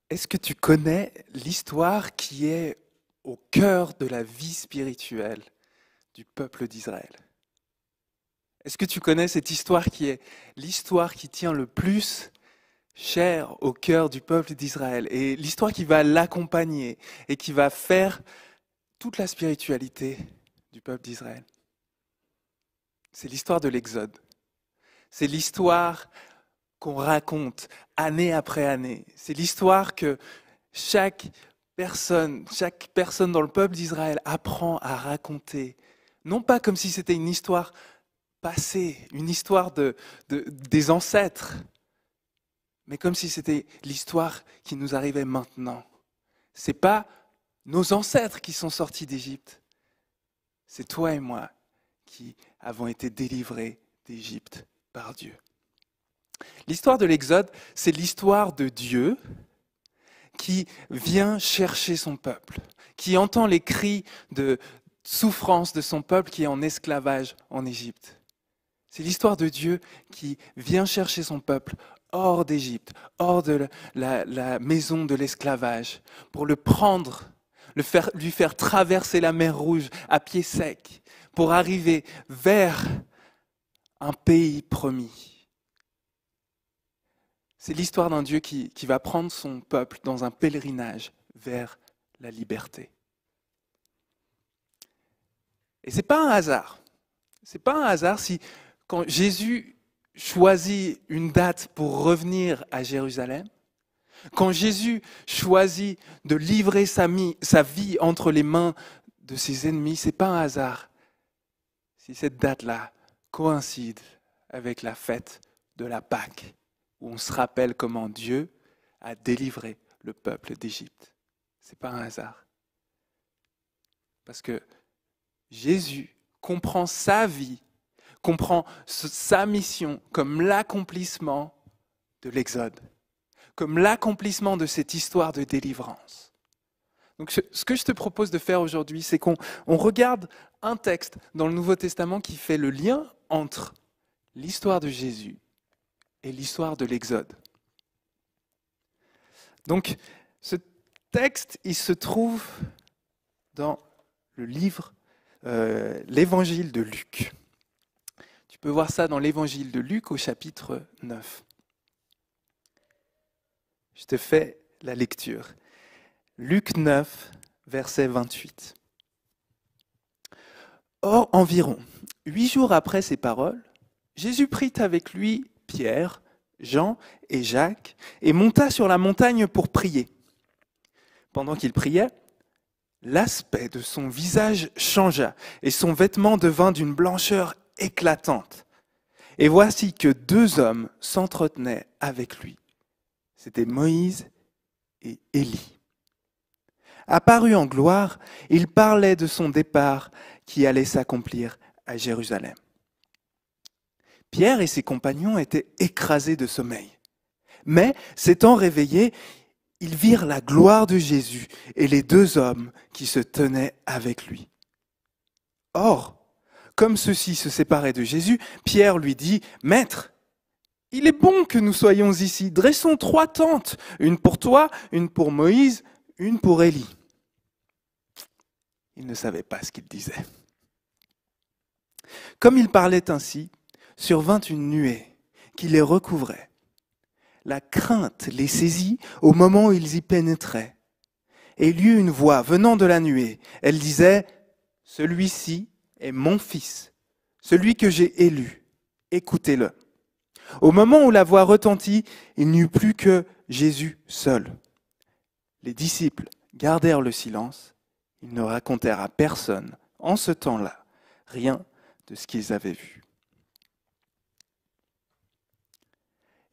Est-ce que tu connais l'histoire qui est au cœur de la vie spirituelle du peuple d'Israël? Est-ce que tu connais cette histoire qui est l'histoire qui tient le plus cher au cœur du peuple d'Israël et l'histoire qui va l'accompagner et qui va faire toute la spiritualité du peuple d'Israël? C'est l'histoire de l'Exode. C'est l'histoire qu'on raconte année après année. C'est l'histoire que chaque personne dans le peuple d'Israël apprend à raconter. Non pas comme si c'était une histoire passée, une histoire des ancêtres, mais comme si c'était l'histoire qui nous arrivait maintenant. C'est pas nos ancêtres qui sont sortis d'Égypte. C'est toi et moi qui avons été délivrés d'Égypte par Dieu. L'histoire de l'Exode, c'est l'histoire de Dieu qui vient chercher son peuple, qui entend les cris de souffrance de son peuple qui est en esclavage en Égypte. C'est l'histoire de Dieu qui vient chercher son peuple hors d'Égypte, hors de la maison de l'esclavage, pour le prendre, lui faire traverser la mer Rouge à pied sec, pour arriver vers un pays promis. C'est l'histoire d'un Dieu qui va prendre son peuple dans un pèlerinage vers la liberté. Et c'est pas un hasard. C'est pas un hasard si, quand Jésus choisit une date pour revenir à Jérusalem, quand Jésus choisit de livrer sa vie entre les mains de ses ennemis, c'est pas un hasard si cette date-là coïncide avec la fête de la Pâque, où on se rappelle comment Dieu a délivré le peuple d'Égypte. Ce n'est pas un hasard. Parce que Jésus comprend sa vie, comprend sa mission comme l'accomplissement de l'Exode, comme l'accomplissement de cette histoire de délivrance. Donc ce que je te propose de faire aujourd'hui, c'est qu'on regarde un texte dans le Nouveau Testament qui fait le lien entre l'histoire de Jésus et l'histoire de l'Exode. Donc, ce texte, il se trouve dans le livre, l'évangile de Luc. Tu peux voir ça dans l'évangile de Luc au chapitre 9. Je te fais la lecture. Luc 9, verset 28. Or, environ 8 jours après ces paroles, Jésus prit avec lui Pierre, Jean et Jacques, et monta sur la montagne pour prier. Pendant qu'il priait, l'aspect de son visage changea, et son vêtement devint d'une blancheur éclatante. Et voici que 2 hommes s'entretenaient avec lui. C'étaient Moïse et Élie. Apparu en gloire, il parlait de son départ qui allait s'accomplir à Jérusalem. Pierre et ses compagnons étaient écrasés de sommeil. Mais, s'étant réveillés, ils virent la gloire de Jésus et les 2 hommes qui se tenaient avec lui. Or, comme ceux-ci se séparaient de Jésus, Pierre lui dit, « Maître, il est bon que nous soyons ici. Dressons 3 tentes, une pour toi, une pour Moïse, une pour Élie. » Il ne savait pas ce qu'il disait. Comme il parlait ainsi, survint une nuée qui les recouvrait. La crainte les saisit au moment où ils y pénétraient. Et il y eut une voix venant de la nuée. Elle disait, « Celui-ci est mon fils, celui que j'ai élu. Écoutez-le. » Au moment où la voix retentit, il n'y eut plus que Jésus seul. Les disciples gardèrent le silence. Ils ne racontèrent à personne, en ce temps-là, rien de ce qu'ils avaient vu.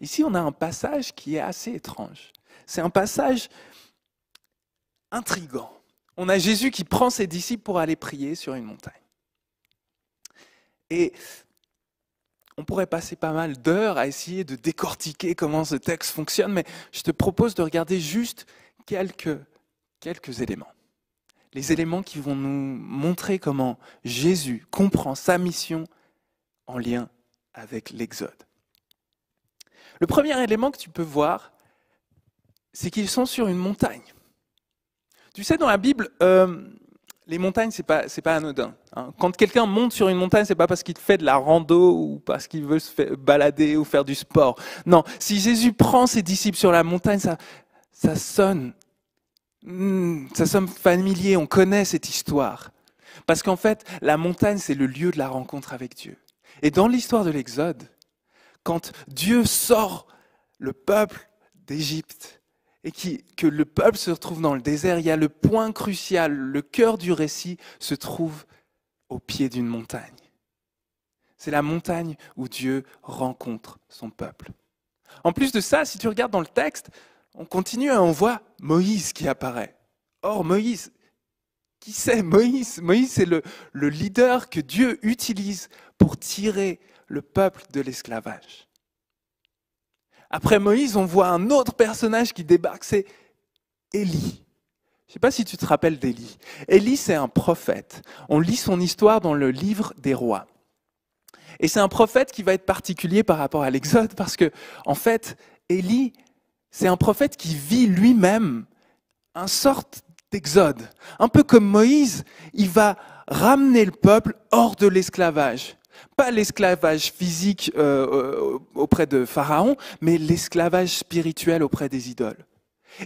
Ici, on a un passage qui est assez étrange. C'est un passage intrigant. On a Jésus qui prend ses disciples pour aller prier sur une montagne. Et on pourrait passer pas mal d'heures à essayer de décortiquer comment ce texte fonctionne, mais je te propose de regarder juste quelques éléments. Les éléments qui vont nous montrer comment Jésus comprend sa mission en lien avec l'Exode. Le premier élément que tu peux voir, c'est qu'ils sont sur une montagne. Tu sais, dans la Bible, les montagnes, c'est pas anodin. Hein. Quand quelqu'un monte sur une montagne, c'est pas parce qu'il fait de la rando ou parce qu'il veut balader ou faire du sport. Non, si Jésus prend ses disciples sur la montagne, ça sonne, ça sonne familier. On connaît cette histoire. Parce qu'en fait, la montagne, c'est le lieu de la rencontre avec Dieu. Et dans l'histoire de l'Exode, quand Dieu sort le peuple d'Égypte et que le peuple se retrouve dans le désert, il y a le point crucial, le cœur du récit se trouve au pied d'une montagne. C'est la montagne où Dieu rencontre son peuple. En plus de ça, si tu regardes dans le texte, on continue et on voit Moïse qui apparaît. Or, Moïse, qui c'est Moïse? Moïse, c'est le leader que Dieu utilise pour tirer le peuple de l'esclavage. Après Moïse, on voit un autre personnage qui débarque, c'est Élie. Je ne sais pas si tu te rappelles d'Élie. Élie, c'est un prophète. On lit son histoire dans le livre des rois. Et c'est un prophète qui va être particulier par rapport à l'Exode parce que, en fait, Élie, c'est un prophète qui vit lui-même une sorte d'Exode. Un peu comme Moïse, il va ramener le peuple hors de l'esclavage. Pas l'esclavage physique auprès de Pharaon, mais l'esclavage spirituel auprès des idoles.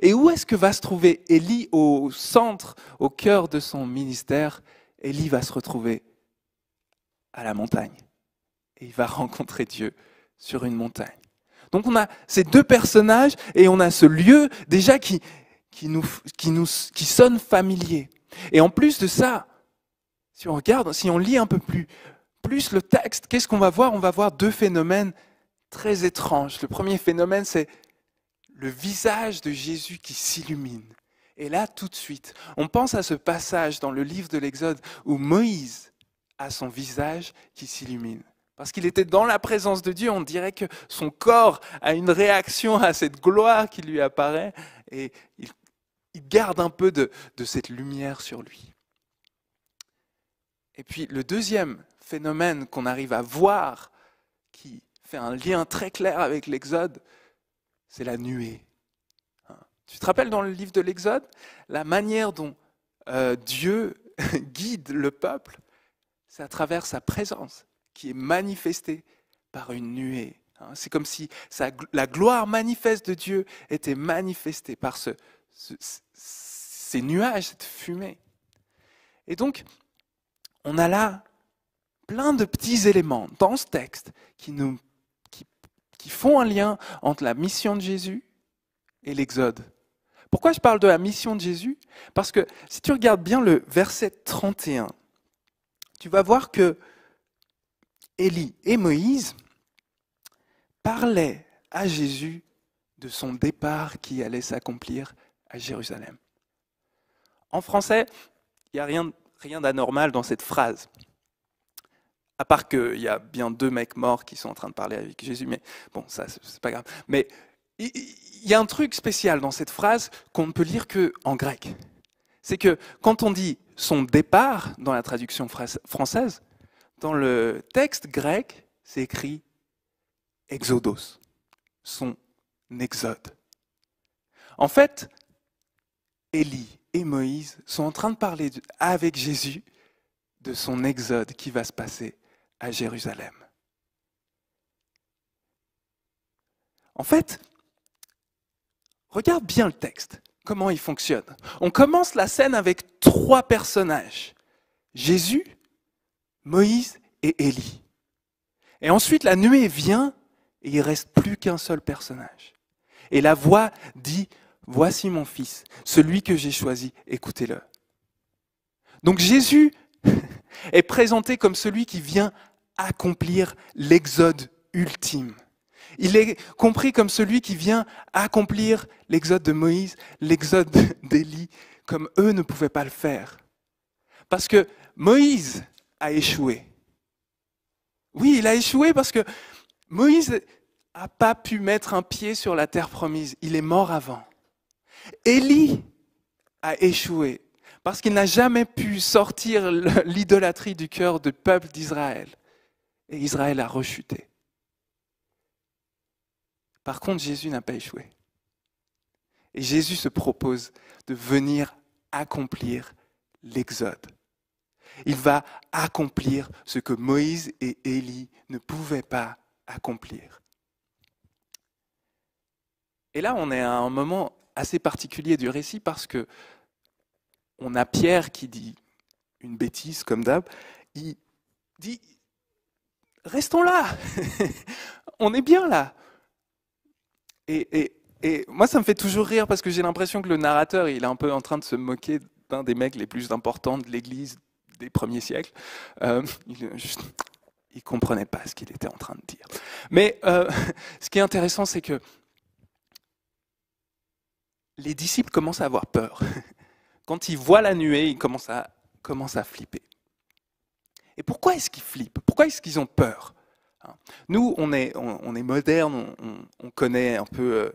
Et où est-ce que va se trouver Élie au centre, au cœur de son ministère? Élie va se retrouver à la montagne. Et il va rencontrer Dieu sur une montagne. Donc on a ces deux personnages et on a ce lieu déjà qui sonne familier. Et en plus de ça, si on regarde, si on lit un peu plus le texte, qu'est-ce qu'on va voir? On va voir deux phénomènes très étranges. Le premier phénomène, c'est le visage de Jésus qui s'illumine. Et là, tout de suite, on pense à ce passage dans le livre de l'Exode où Moïse a son visage qui s'illumine. Parce qu'il était dans la présence de Dieu, on dirait que son corps a une réaction à cette gloire qui lui apparaît et il garde un peu de cette lumière sur lui. Et puis le deuxième phénomène qu'on arrive à voir, qui fait un lien très clair avec l'Exode, c'est la nuée. Tu te rappelles dans le livre de l'Exode, la manière dont Dieu guide le peuple, c'est à travers sa présence qui est manifestée par une nuée. C'est comme si la gloire manifeste de Dieu était manifestée par ces nuages, cette fumée. Et donc, on a là plein de petits éléments dans ce texte qui font un lien entre la mission de Jésus et l'Exode. Pourquoi je parle de la mission de Jésus? Parce que si tu regardes bien le verset 31, tu vas voir que Élie et Moïse parlaient à Jésus de son départ qui allait s'accomplir à Jérusalem. En français, il n'y a rien d'anormal dans cette phrase. À part qu'il y a bien deux mecs morts qui sont en train de parler avec Jésus, mais bon, ça, c'est pas grave. Mais il y a un truc spécial dans cette phrase qu'on ne peut lire qu'en grec. C'est que quand on dit son départ dans la traduction française, dans le texte grec, c'est écrit exodos, son exode. En fait, Élie et Moïse sont en train de parler avec Jésus de son exode qui va se passer à Jérusalem. En fait, regarde bien le texte, comment il fonctionne. On commence la scène avec trois personnages, Jésus, Moïse et Élie. Et ensuite, la nuée vient et il ne reste plus qu'un seul personnage. Et la voix dit, voici mon fils, celui que j'ai choisi, écoutez-le. Donc Jésus est présenté comme celui qui vient accomplir l'exode ultime. Il est compris comme celui qui vient accomplir l'exode de Moïse, l'exode d'Élie, comme eux ne pouvaient pas le faire. Parce que Moïse a échoué. Oui, il a échoué parce que Moïse n'a pas pu mettre un pied sur la terre promise. Il est mort avant. Élie a échoué parce qu'il n'a jamais pu sortir l'idolâtrie du cœur du peuple d'Israël. Et Israël a rechuté. Par contre, Jésus n'a pas échoué. Et Jésus se propose de venir accomplir l'Exode. Il va accomplir ce que Moïse et Élie ne pouvaient pas accomplir. Et là, on est à un moment assez particulier du récit parce que on a Pierre qui dit une bêtise comme d'hab. Il dit « Restons là, on est bien là ». Et moi, ça me fait toujours rire parce que j'ai l'impression que le narrateur, il est un peu en train de se moquer d'un des mecs les plus importants de l'Église des premiers siècles. Il comprenait pas ce qu'il était en train de dire. Mais ce qui est intéressant, c'est que les disciples commencent à avoir peur. Quand ils voient la nuée, ils commencent à flipper. Et pourquoi est-ce qu'ils flippent? Pourquoi est-ce qu'ils ont peur? Nous, on est modernes, on connaît un peu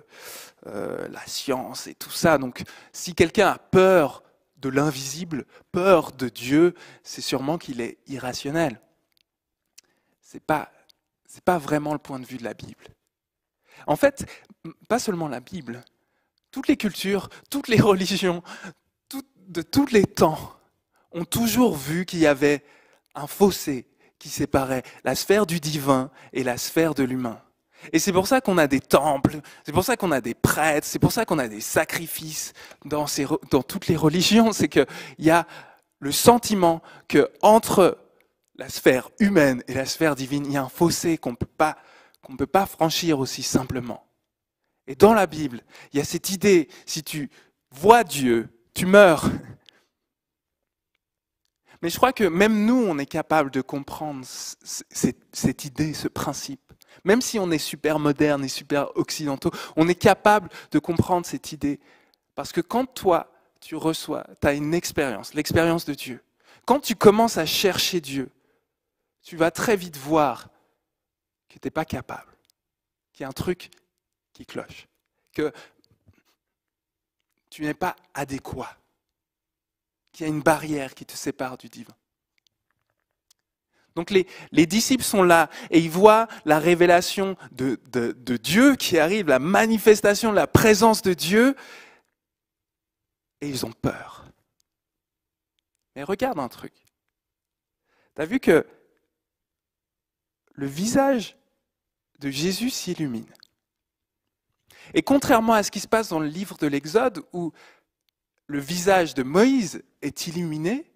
la science et tout ça. Donc, si quelqu'un a peur de l'invisible, peur de Dieu, c'est sûrement qu'il est irrationnel. C'est pas vraiment le point de vue de la Bible. En fait, pas seulement la Bible, toutes les cultures, toutes les religions, de tous les temps, ont toujours vu qu'il y avait un fossé qui séparait la sphère du divin et la sphère de l'humain. Et c'est pour ça qu'on a des temples, c'est pour ça qu'on a des prêtres, c'est pour ça qu'on a des sacrifices dans toutes les religions. C'est qu'il y a le sentiment qu'entre la sphère humaine et la sphère divine, il y a un fossé qu'on ne peut pas franchir aussi simplement. Et dans la Bible, il y a cette idée, si tu vois Dieu, tu meurs. Mais je crois que même nous, on est capable de comprendre cette idée, ce principe. Même si on est super moderne et super occidentaux, on est capable de comprendre cette idée. Parce que quand toi, tu reçois, tu as une expérience, l'expérience de Dieu. Quand tu commences à chercher Dieu, tu vas très vite voir que tu n'es pas capable, qu'il y a un truc qui cloche, que tu n'es pas adéquat, qu'il y a une barrière qui te sépare du divin. Donc les disciples sont là et ils voient la révélation de Dieu qui arrive, la manifestation de la présence de Dieu, et ils ont peur. Mais regarde un truc. Tu as vu que le visage de Jésus s'illumine. Et contrairement à ce qui se passe dans le livre de l'Exode, où le visage de Moïse est illuminé,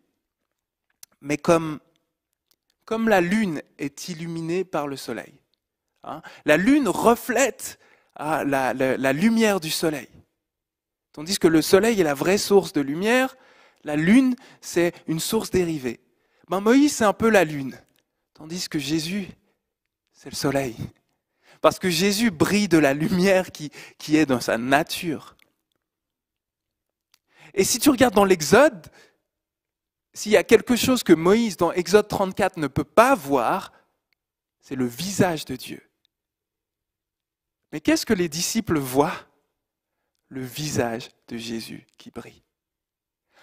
mais comme la lune est illuminée par le soleil. La lune reflète la lumière du soleil. Tandis que le soleil est la vraie source de lumière, la lune, c'est une source dérivée. Moïse, c'est un peu la lune, tandis que Jésus, c'est le soleil. Parce que Jésus brille de la lumière qui est dans sa nature. Et si tu regardes dans l'Exode, s'il y a quelque chose que Moïse, dans Exode 34, ne peut pas voir, c'est le visage de Dieu. Mais qu'est-ce que les disciples voient? Le visage de Jésus qui brille.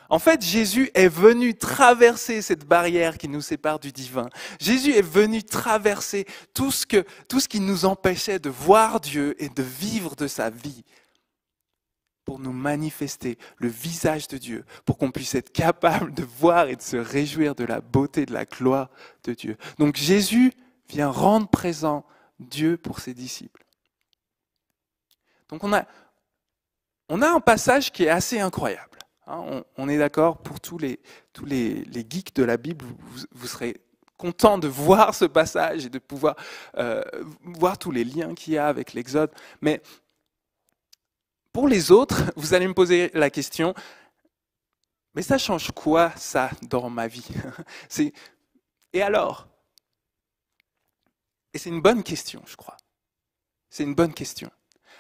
En fait, Jésus est venu traverser cette barrière qui nous sépare du divin. Jésus est venu traverser tout ce qui nous empêchait de voir Dieu et de vivre de sa vie pour nous manifester le visage de Dieu, pour qu'on puisse être capable de voir et de se réjouir de la beauté, de la gloire de Dieu. Donc Jésus vient rendre présent Dieu pour ses disciples. Donc on a un passage qui est assez incroyable. On est d'accord, pour tous les geeks de la Bible, vous serez contents de voir ce passage et de pouvoir voir tous les liens qu'il y a avec l'Exode. Mais pour les autres, vous allez me poser la question, mais ça change quoi, ça, dans ma vie? Et alors? Et c'est une bonne question, je crois. C'est une bonne question.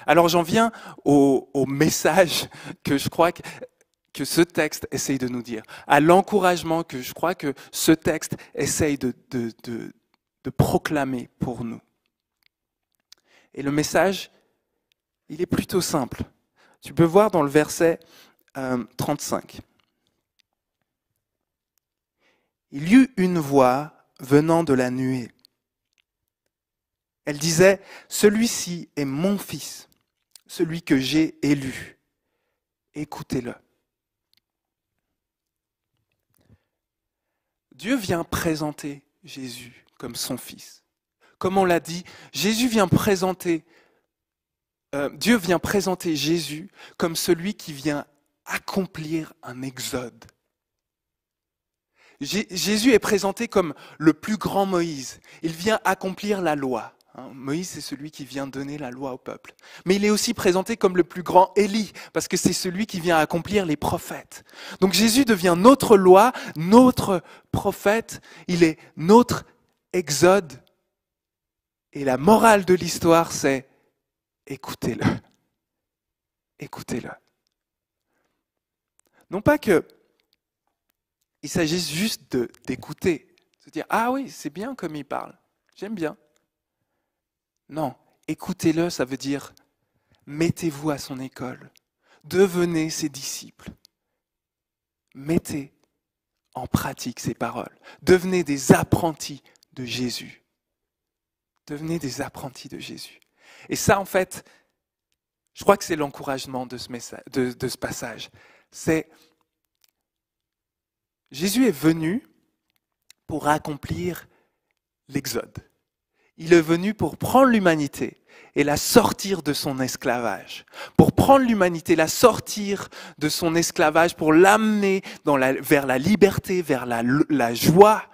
Alors j'en viens au message que je crois que ce texte essaye de nous dire, à l'encouragement que je crois que ce texte essaye de proclamer pour nous. Et le message, il est plutôt simple. Tu peux voir dans le verset 35. Il y eut une voix venant de la nuée. Elle disait, « Celui-ci est mon fils, celui que j'ai élu. écoutez-le. Dieu vient présenter Jésus comme son fils. Comme on l'a dit, Dieu vient présenter Jésus comme celui qui vient accomplir un exode. Jésus est présenté comme le plus grand Moïse. Il vient accomplir la loi. Moïse, c'est celui qui vient donner la loi au peuple. Mais il est aussi présenté comme le plus grand Élie, parce que c'est celui qui vient accomplir les prophètes. Donc Jésus devient notre loi, notre prophète, il est notre exode. Et la morale de l'histoire, c'est écoutez-le. Écoutez-le. Non pas que il s'agisse juste d'écouter, de se dire « Ah oui, c'est bien comme il parle, j'aime bien ». Non, écoutez-le, ça veut dire mettez-vous à son école, devenez ses disciples, mettez en pratique ses paroles, devenez des apprentis de Jésus. Devenez des apprentis de Jésus. Et ça, en fait, je crois que c'est l'encouragement de ce passage. C'est Jésus est venu pour accomplir l'exode. Il est venu pour prendre l'humanité et la sortir de son esclavage. Pour prendre l'humanité, la sortir de son esclavage, pour l'amener vers la liberté, vers la joie,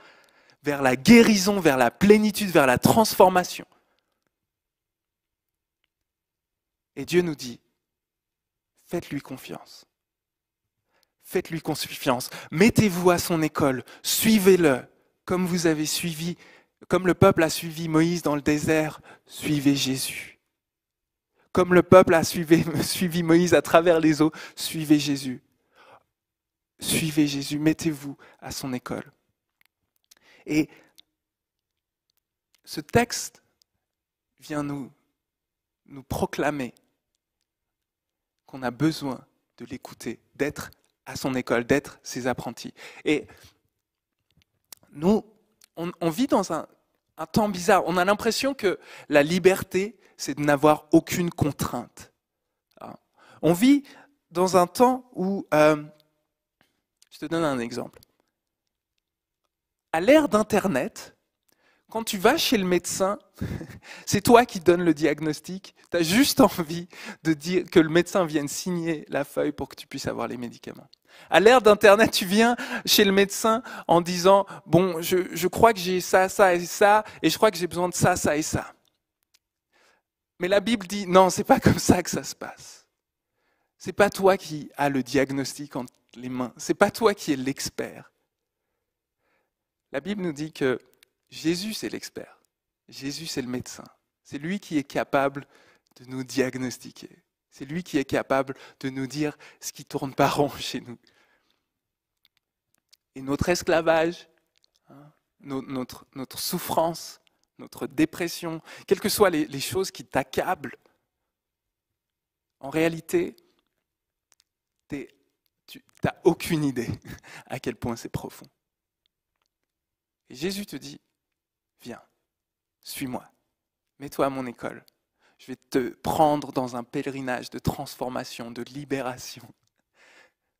vers la guérison, vers la plénitude, vers la transformation. Et Dieu nous dit, faites-lui confiance. Faites-lui confiance. Mettez-vous à son école. Suivez-le comme vous avez suivi. Comme le peuple a suivi Moïse dans le désert, suivez Jésus. Comme le peuple a suivi Moïse à travers les eaux, suivez Jésus. Suivez Jésus, mettez-vous à son école. Et ce texte vient nous proclamer qu'on a besoin de l'écouter, d'être à son école, d'être ses apprentis. Et nous, on vit dans un temps bizarre. On a l'impression que la liberté, c'est de n'avoir aucune contrainte. On vit dans un temps où... je te donne un exemple. À l'ère d'Internet, quand tu vas chez le médecin, c'est toi qui donnes le diagnostic. Tu as juste envie de dire que le médecin vienne signer la feuille pour que tu puisses avoir les médicaments. À l'ère d'Internet, tu viens chez le médecin en disant « Bon, je crois que j'ai ça, ça et ça, et je crois que j'ai besoin de ça, ça et ça. » Mais la Bible dit « Non, c'est pas comme ça que ça se passe. C'est pas toi qui as le diagnostic entre les mains. C'est pas toi qui es l'expert. » La Bible nous dit que Jésus, c'est l'expert. Jésus, c'est le médecin. C'est lui qui est capable de nous diagnostiquer. C'est lui qui est capable de nous dire ce qui ne tourne pas rond chez nous. Et notre esclavage, notre souffrance, notre dépression, quelles que soient les choses qui t'accablent, en réalité, tu n'as aucune idée à quel point c'est profond. Et Jésus te dit, viens, suis-moi, mets-toi à mon école. Je vais te prendre dans un pèlerinage de transformation, de libération,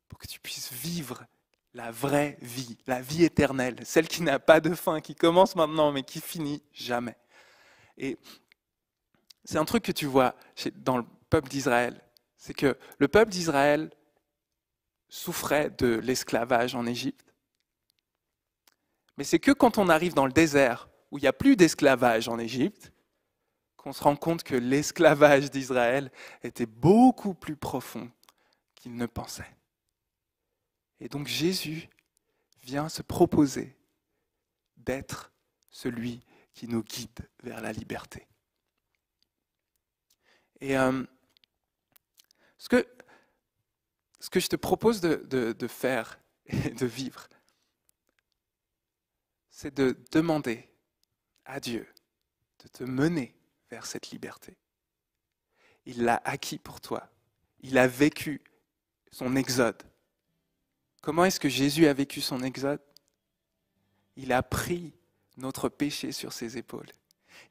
pour que tu puisses vivre la vraie vie, la vie éternelle, celle qui n'a pas de fin, qui commence maintenant, mais qui finit jamais. Et c'est un truc que tu vois dans le peuple d'Israël, c'est que le peuple d'Israël souffrait de l'esclavage en Égypte. Mais c'est que quand on arrive dans le désert, où il n'y a plus d'esclavage en Égypte, qu'on se rend compte que l'esclavage d'Israël était beaucoup plus profond qu'il ne pensait. Et donc Jésus vient se proposer d'être celui qui nous guide vers la liberté. Et ce que je te propose de faire et de vivre, c'est de demander à Dieu de te mener vers cette liberté. Il l'a acquis pour toi. Il a vécu son exode. Comment est-ce que Jésus a vécu son exode? Il a pris notre péché sur ses épaules.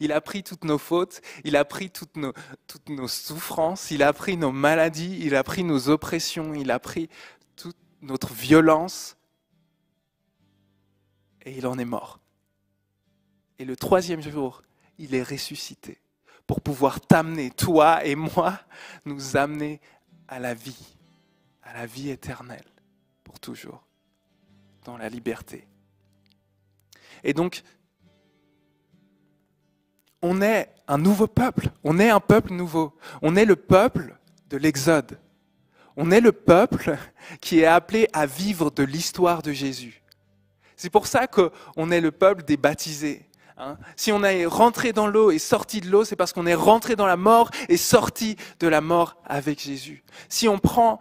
Il a pris toutes nos fautes, il a pris toutes nos souffrances, il a pris nos maladies, il a pris nos oppressions, il a pris toute notre violence et il en est mort. Et le troisième jour, il est ressuscité pour pouvoir t'amener, toi et moi, nous amener à la vie éternelle, pour toujours, dans la liberté. Et donc, on est un nouveau peuple, on est un peuple nouveau, on est le peuple de l'Exode. On est le peuple qui est appelé à vivre de l'histoire de Jésus. C'est pour ça qu'on est le peuple des baptisés. Si on est rentré dans l'eau et sorti de l'eau, c'est parce qu'on est rentré dans la mort et sorti de la mort avec Jésus. Si on prend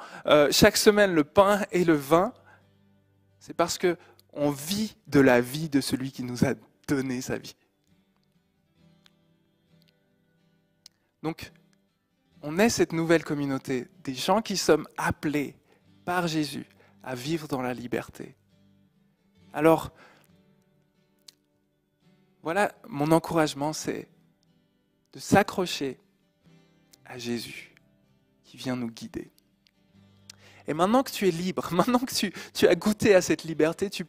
chaque semaine le pain et le vin, c'est parce qu'on vit de la vie de celui qui nous a donné sa vie. Donc, on est cette nouvelle communauté, des gens qui sommes appelés par Jésus à vivre dans la liberté. Alors, voilà, mon encouragement, c'est de s'accrocher à Jésus qui vient nous guider. Et maintenant que tu es libre, maintenant que tu as goûté à cette liberté, tu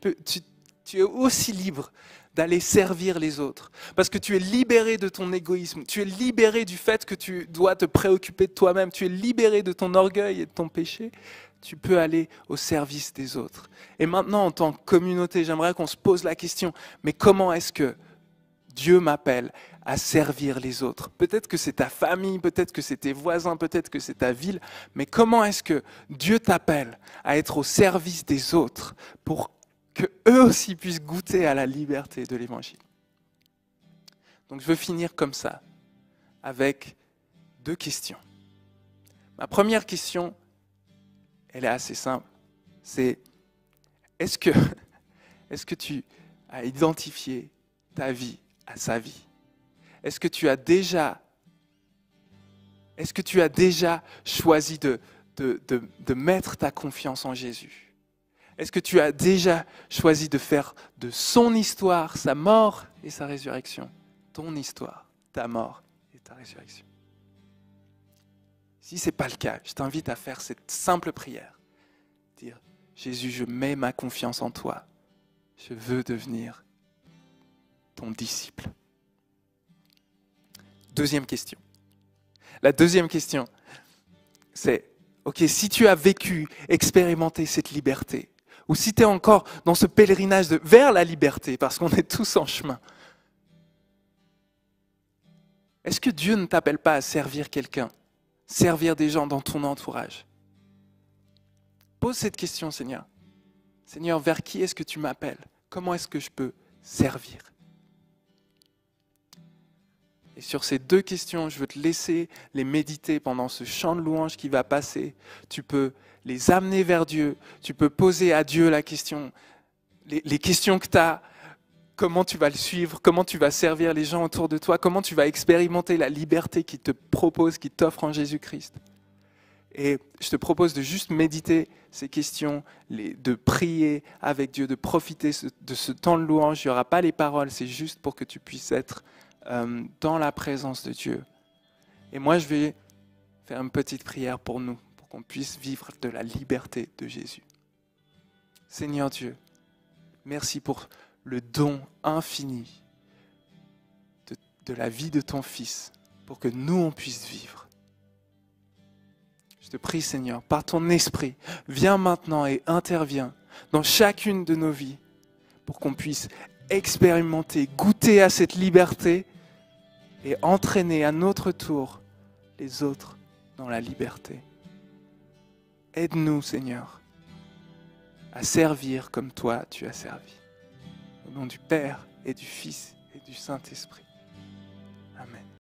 es aussi libre d'aller servir les autres. Parce que tu es libéré de ton égoïsme, tu es libéré du fait que tu dois te préoccuper de toi-même, tu es libéré de ton orgueil et de ton péché. Tu peux aller au service des autres. Et maintenant, en tant que communauté, j'aimerais qu'on se pose la question, mais comment est-ce que Dieu m'appelle à servir les autres? Peut-être que c'est ta famille, peut-être que c'est tes voisins, peut-être que c'est ta ville, mais comment est-ce que Dieu t'appelle à être au service des autres pour que eux aussi puissent goûter à la liberté de l'Évangile? Donc je veux finir comme ça, avec 2 questions. Ma première question, elle est assez simple, c'est est-ce que tu as identifié ta vie à sa vie? Est-ce que tu as déjà choisi de mettre ta confiance en Jésus? Est-ce que tu as déjà choisi de faire de son histoire, sa mort et sa résurrection, ton histoire, ta mort et ta résurrection? Si ce n'est pas le cas, je t'invite à faire cette simple prière. Dire, Jésus, je mets ma confiance en toi. Je veux devenir ton disciple. Deuxième question. La deuxième question, c'est, ok, si tu as vécu, expérimenté cette liberté, ou si tu es encore dans ce pèlerinage vers la liberté, parce qu'on est tous en chemin, est-ce que Dieu ne t'appelle pas à servir quelqu'un, servir des gens dans ton entourage? Pose cette question, Seigneur. Seigneur, vers qui est-ce que tu m'appelles? Comment est-ce que je peux servir? Et sur ces 2 questions, je veux te laisser les méditer pendant ce chant de louange qui va passer. Tu peux les amener vers Dieu. Tu peux poser à Dieu la question, les questions que tu as. Comment tu vas le suivre? Comment tu vas servir les gens autour de toi? Comment tu vas expérimenter la liberté qu'il te propose, qu'il t'offre en Jésus-Christ? Et je te propose de juste méditer ces questions, de prier avec Dieu, de profiter de ce temps de louange. Il n'y aura pas les paroles, c'est juste pour que tu puisses être dans la présence de Dieu. Et moi, je vais faire une petite prière pour nous, pour qu'on puisse vivre de la liberté de Jésus. Seigneur Dieu, merci pour le don infini de la vie de ton Fils, pour que nous, on puisse vivre. Je te prie, Seigneur, par ton esprit, viens maintenant et interviens dans chacune de nos vies, pour qu'on puisse expérimenter, goûter à cette liberté et entraîner à notre tour les autres dans la liberté. Aide-nous, Seigneur, à servir comme toi tu as servi. Au nom du Père et du Fils et du Saint-Esprit. Amen.